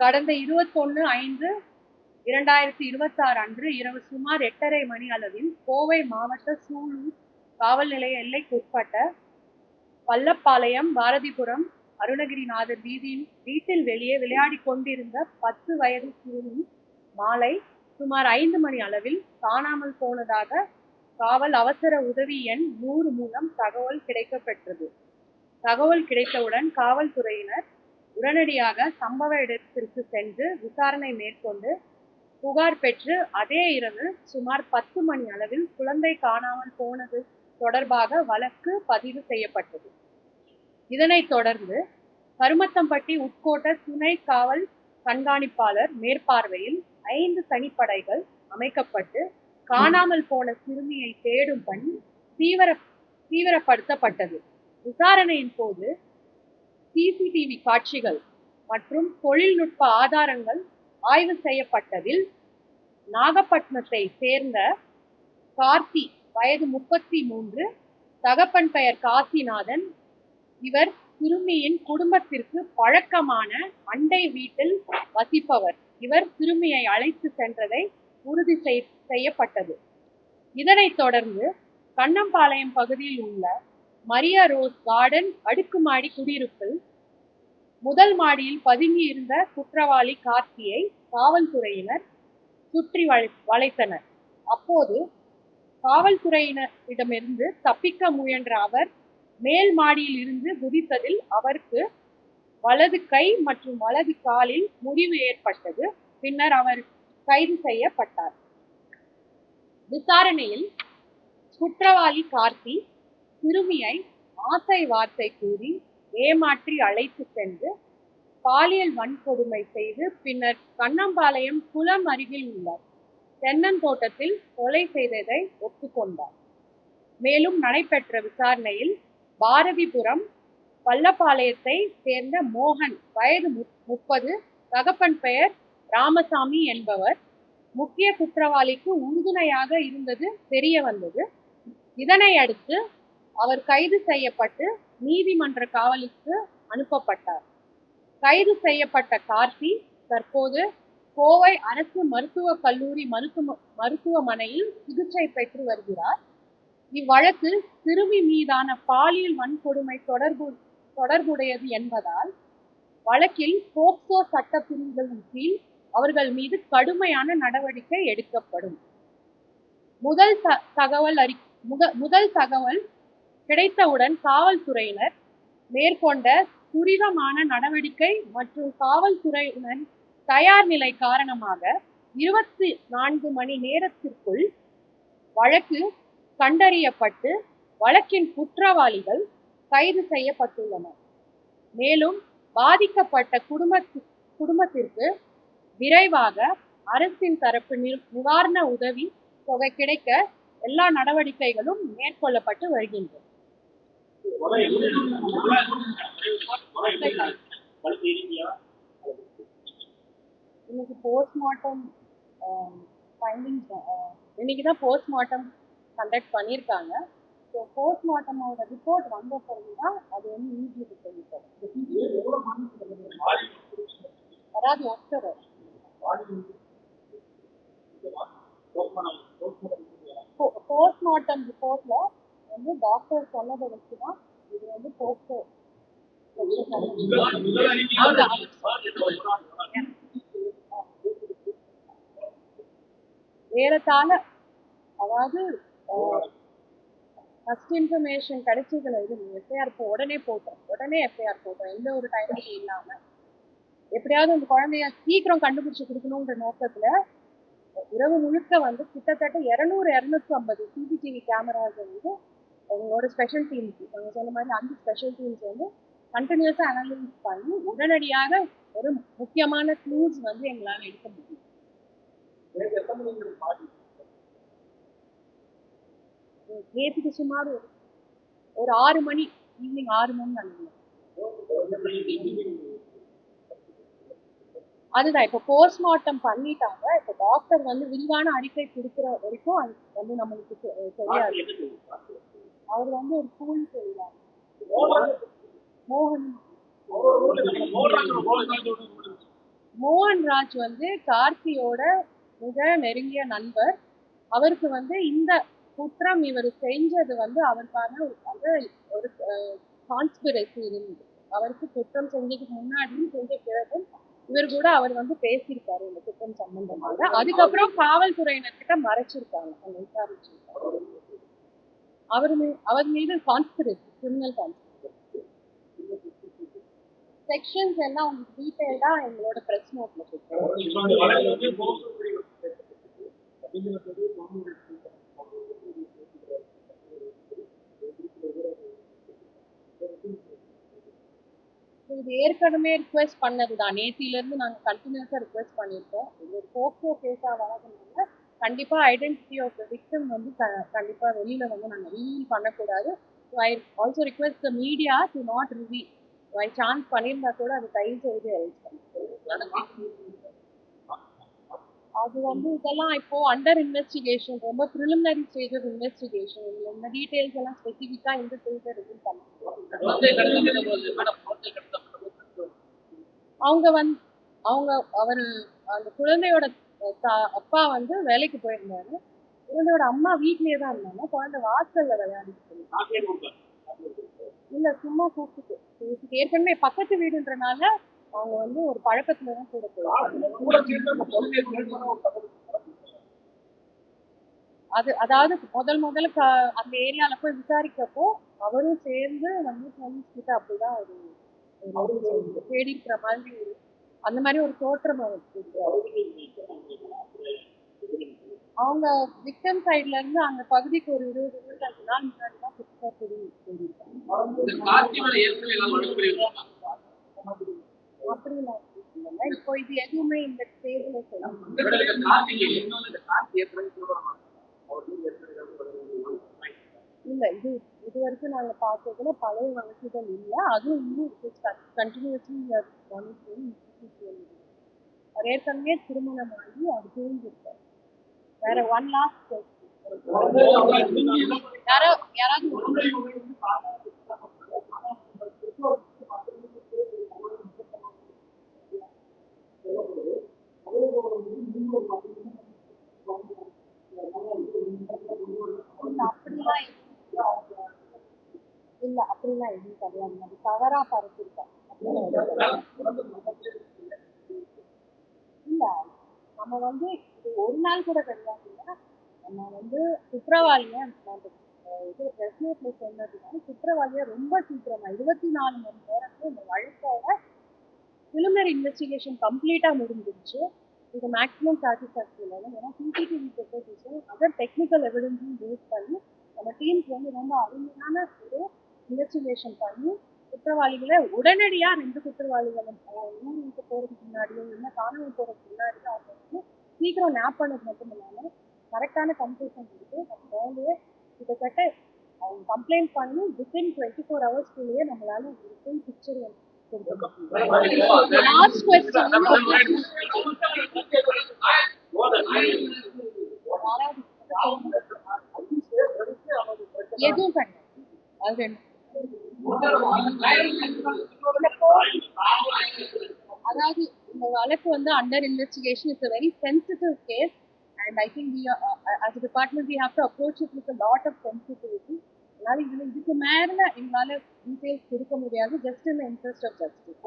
கடந்த 21/5/2026 அன்று இரவு சுமார் 8:30 மணி அளவில் கோவை மாவட்ட சூலூர் காவல் நிலைய எல்லைக்குட்பட்ட பள்ளப்பாளையம் பாரதிபுரம் அருணகிரிநாதர் வீட்டில் வெளியே விளையாடிக் கொண்டிருந்த 10 வயது சிறுமி மாலை சுமார் 5 மணி அளவில் காணாமல் போனதாக காவல் அவசர உதவி எண் 100 மூலம் தகவல் கிடைக்கப்பெற்றது. தகவல் கிடைத்தவுடன் காவல்துறையினர் உடனடியாக சம்பவ இடத்திற்கு சென்று விசாரணை மேற்கொண்டு புகார் பெற்று அதே இரவு சுமார் 10 மணி அளவில் குழந்தை காணாமல் போனது தொடர்பாக வழக்கு பதிவு செய்யப்பட்டது. இதனைத் தொடர்ந்து கருமத்தம்பட்டி உட்கோட்ட துணை காவல் கண்காணிப்பாளர் மேற்பார்வையில் 5 தனிப்படைகள் அமைக்கப்பட்டு காணாமல் போன சிறுமியை தேடும் பணி தீவிரப்படுத்தப்பட்டது. விசாரணையின் போது சிசிடிவி காட்சிகள் மற்றும் தொழில்நுட்ப ஆதாரங்கள் ஆய்வு செய்யப்பட்டதில் நாகப்பட்டினத்தை சேர்ந்த கார்த்தி வயது 33, தகப்பன் பெயர் காசிநாதன். இவர் சிறுமியின் குடும்பத்திற்கு பழக்கமான அண்டை வீட்டில் வசிப்பவர். இவர் சிறுமியை அழைத்து சென்றதை உறுதி செய்யப்பட்டது. இதனைத் தொடர்ந்து கண்ணம்பாளையம் பகுதியில் உள்ள மரியா ரோஸ் கார்டன் அடுக்குமாடி குடியிருப்பில் முதல் மாடியில் பதுங்கியிருந்த குற்றவாளி கார்த்தியை காவல்துறையினர் சுற்றி வளைத்தனர். அப்போது காவல்துறையினரிடமிருந்து தப்பிக்க முயன்ற அவர் மேல் மாடியில் இருந்து குதித்ததில் அவருக்கு வலது கை மற்றும் வலது காலில் முறிவு ஏற்பட்டது. பின்னர் அவர் கைது செய்யப்பட்டார். விசாரணையில் குற்றவாளி கார்த்தி சிறுமியை ஆசை வார்த்தை கூறி ஏமாற்றி அழைத்து சென்று பாலியல் வன்கொடுமை செய்து பின்னர் கண்ணம்பாளையம் குளம் அருகில் உள்ள தென்னந்தோட்டத்தில் கொலை செய்ததை ஒப்புக்கொண்டார். மேலும் நடைபெற்ற விசாரணையில் பாரதிபுரம் பள்ளப்பாளையத்தை சேர்ந்த மோகன் வயது 30, தகப்பன் பெயர் ராமசாமி என்பவர் முக்கிய குற்றவாளிக்கு உறுதுணையாக இருந்தது தெரிய வந்தது. இதனை அடுத்து அவர் கைது செய்யப்பட்டு நீதிமன்ற காவலுக்கு அனுப்பப்பட்டார். கைது செய்யப்பட்ட கார்த்தி தற்போது கோவை அரசு மருத்துவக் கல்லூரி மருத்துவமனையில் சிகிச்சை பெற்று வருகிறார். இவ்வழக்கு சிறுமி மீதான பாலியல் வன்கொடுமை தொடர்புடையது என்பதால் வழக்கில் போக்சோ சட்ட பிரிவுகளின் கீழ் அவர்கள் மீது கடுமையான நடவடிக்கை எடுக்கப்படும். முதல் தகவல் கிடைத்தவுடன் காவல்துறையினர் மேற்கொண்ட துரிதமான நடவடிக்கை மற்றும் காவல்துறையினர் தயார் நிலை காரணமாக 24 மணி நேரத்திற்குள் வழக்கு கண்டறியப்பட்டு வழக்கின் குற்றவாளிகள் கைது செய்யப்பட்டுள்ளனர். மேலும் பாதிக்கப்பட்ட குடும்பத்திற்கு விரைவாக அரசின் தரப்பு நிவாரண உதவி தொகை கிடைக்க எல்லா நடவடிக்கைகளும் மேற்கொள்ளப்பட்டு வருகின்றன. இன்னைக்கு போஸ்ட்மார்ட்டம் ஃபைண்டிங்ஸ் இன்னைக்குதான் போஸ்ட்மார்ட்டம் கண்டக்ட் பண்ணியிருக்காங்க. ஸோ போஸ்ட்மார்ட்டமோட ரிப்போர்ட் வந்த பிறகுதான் அது வந்து இனிஷியேட்டிவ் செய்யப்படும். அதாவது ஒருத்தர் போஸ்ட்மார்ட்டம் ரிப்போர்ட்ல வந்து டாக்டர் சொன்னதை வச்சுதான் இது வந்து போக்சோ ஏறத்தாழ அதாவது ஃபர்ஸ்ட் இன்ஃபர்மேஷன் கிடைச்சதுல இது எஃப்ஐஆர் உடனே போட்டோம். எந்த ஒரு டைமும் இல்லாம எப்படியாவது அந்த குழந்தைய சீக்கிரம் கண்டுபிடிச்சு கொடுக்கணுன்ற நோக்கத்துல இரவு முழுக்க வந்து கிட்டத்தட்ட 200-250 சிசிடிவி கேமராஸ் வந்து எங்களோட ஸ்பெஷல் டீம்ஸ் அவங்க சொன்ன மாதிரி 5 ஸ்பெஷல் டீம்ஸ் வந்து கண்டினியூஸா அனலைஸ் பண்ணி உடனடியாக ஒரு முக்கியமான க்ளூஸ் வந்து எங்களால் எடுக்க முடியும். நேற்றுக்கு சுமார் ஒரு 6 மணி, ஈவினிங் 6 மணி நினைக்கிறேன். அதுதான் இப்போ போஸ்ட்மார்ட்டம் பண்ணிட்டாங்க. இப்போ டாக்டர் வந்து விரிவான அறிக்கை கொடுக்குற வரைக்கும் அது வந்து நம்மளுக்கு தெரியாது. அவர் வந்து ஒரு ஸ்கூல் செய்யலாம் மோகன் மோகன்ராஜ் வந்து கார்த்தியோட மிக நெருங்கிய நண்பர். அவருக்கு வந்து இந்த குற்றம் இவர் செஞ்சது வந்து அவருக்கான ஒரு கான்ஸ்பிரசி இருந்தது. அவருக்கு குற்றம் செஞ்சதுக்கு முன்னாடியும் செஞ்ச பிறகும் இவர் கூட அவர் வந்து பேசியிருக்காரு இந்த குற்றம் சம்பந்தமாக. அதுக்கப்புறம் காவல்துறையினர்கிட்ட மறைச்சிருக்காங்க, அவங்க விசாரிச்சிருக்காங்க. அவர் மீது கான்ஸ்பிரசி, கிரிமினல் கான்ஸ்பிரசி செக்ஷன்ஸ் எல்லாம் உங்களுக்கு டீடைல்டா எங்களோட பிரஸ் நோட்ல இது ஏற்கனவே ரிக்வெஸ்ட் பண்ணதுதான். நேத்தில இருந்து நாங்க கண்டினியூஸா ரிக்வெஸ்ட் பண்ணியிருக்கோம். இது ஒரு போக்சோ கேஸா வளர்க்கணும்னா கண்டிப்பா ஐடென்டிட்டி ஆஃப் த விக்டிம் வந்து கண்டிப்பா வெளியில வந்து நாங்க ரிவீல் பண்ணக்கூடாது. So I also request the media to not reveal. By chance பண்ணியிருந்தா கூட அது தயவு செய்து அரேஞ்ச் பண்ணுங்க. அது வந்து இதெல்லாம் இப்போ அண்டர் இன்வெஸ்டிகேஷன், ரொம்ப ப்ரிலிமினரி ஸ்டேஜ் ஆஃப் இன்வெஸ்டிகேஷன். இந்த டீடைல்ஸ் எல்லாம் ஸ்பெசிஃபிக்கா இந்த ஸ்டேஜ்ல ரிவீல் பண்ண அவங்க வந்து அவர் அந்த குழந்தையோட அப்பா வந்து வேலைக்கு போயிருந்தாரு. குழந்தையோட அம்மா வீட்லயே தான் இருந்தாங்க. குழந்தை வாசல்ல விளையாடிட்டு இல்ல, சும்மா கூப்பிட்டு ஏற்கனவே பக்கத்து வீடுன்றனால அவங்க வந்து ஒரு பழக்கத்துல தான் கூட அதாவது முதல்ல அந்த ஏரியால போய் விசாரிக்கப்போ அவரும் சேர்ந்து வந்து போலீஸ் கிட்ட அப்படிதான் ஒரு தேடி இருக்கிற மாதிரி அந்த மாதிரி ஒரு தோற்றம் அவங்க விக்டம் சைட்ல இருந்து அந்த பகுதிக்கு ஒரு 20-25 நாள் முன்னாடி தான் புதுசா அப்படிலாம் இப்போ இது எதுவுமே இந்த ஸ்டேஜ்ல இல்ல. இது வரைக்கும் நாங்க பார்த்ததுல பழைய வழக்குகள் இல்ல. அதுவும் இன்னும் கண்டினியூஸ்லி அவர் ஏற்கனவே திருமணம் ஆகி அவர் பிரிஞ்சிருக்காரு. வேற ஒன் லாஸ்ட் யாராவது இல்ல, அப்படிலாம் எதுவும் கிடையாது. அது தவறா பரப்பிருக்கேன். இல்ல, நம்ம வந்து இது ஒரு நாள் கூட கிடையாது. நம்ம வந்து குற்றவாளிய இது பிரஸ் நோட்ல சொன்னதுதான் குற்றவாளிய ரொம்ப சீக்கிரமா 24 மணி நேரத்துல இந்த வழக்கோட பிலிமினரி இன்வெஸ்டிகேஷன் கம்ப்ளீட்டா முடிஞ்சிருச்சு. இது மேக்ஸிமம் சாட்டிஸ்ஃபேக்டரி லெவல். ஏன்னா சிசிடிவி ஃபுட்டேஜஸும் அதர் டெக்னிக்கல் எவிடன்ஸும் பேஸ் பண்ணி நம்ம டீம்ஸ் வந்து ரொம்ப அருமையான ஒரு இன்வெஸ்டிகேஷன் பண்ணி குற்றவாளிகளை உடனடியா 2 குற்றவாளிகளும் ஊர் விட்டு போறதுக்கு முன்னாடியோ இல்லை காணாமல் போறதுக்கு முன்னாடியோ அவங்க வந்து சீக்கிரம் நேப் பண்ணது மட்டும் இல்லாம கரெக்டான கன்ஃபர்மேஷன் கொடுத்து நம்ம குழந்தைய கிட்டத்தட்ட அவங்க கம்ப்ளைண்ட் பண்ணி வித்தின் 24 ஹவர்ஸ்க்குள்ளேயே நம்மளால ஒரு ஃபுல் பிக்சர் வந்து லாஸ்ட் கொஸ்டின் எதுவும் கிடையாது. அது அதாவது இந்த வழக்கு வந்து under investigation. It's a very sensitive case and I think we as a department we have to approach it with a lot of sensitivity. அதனால இதுக்கு மேல எங்களால டீடைல்ஸ் கொடுக்க முடியாது. Just in the interest of justice.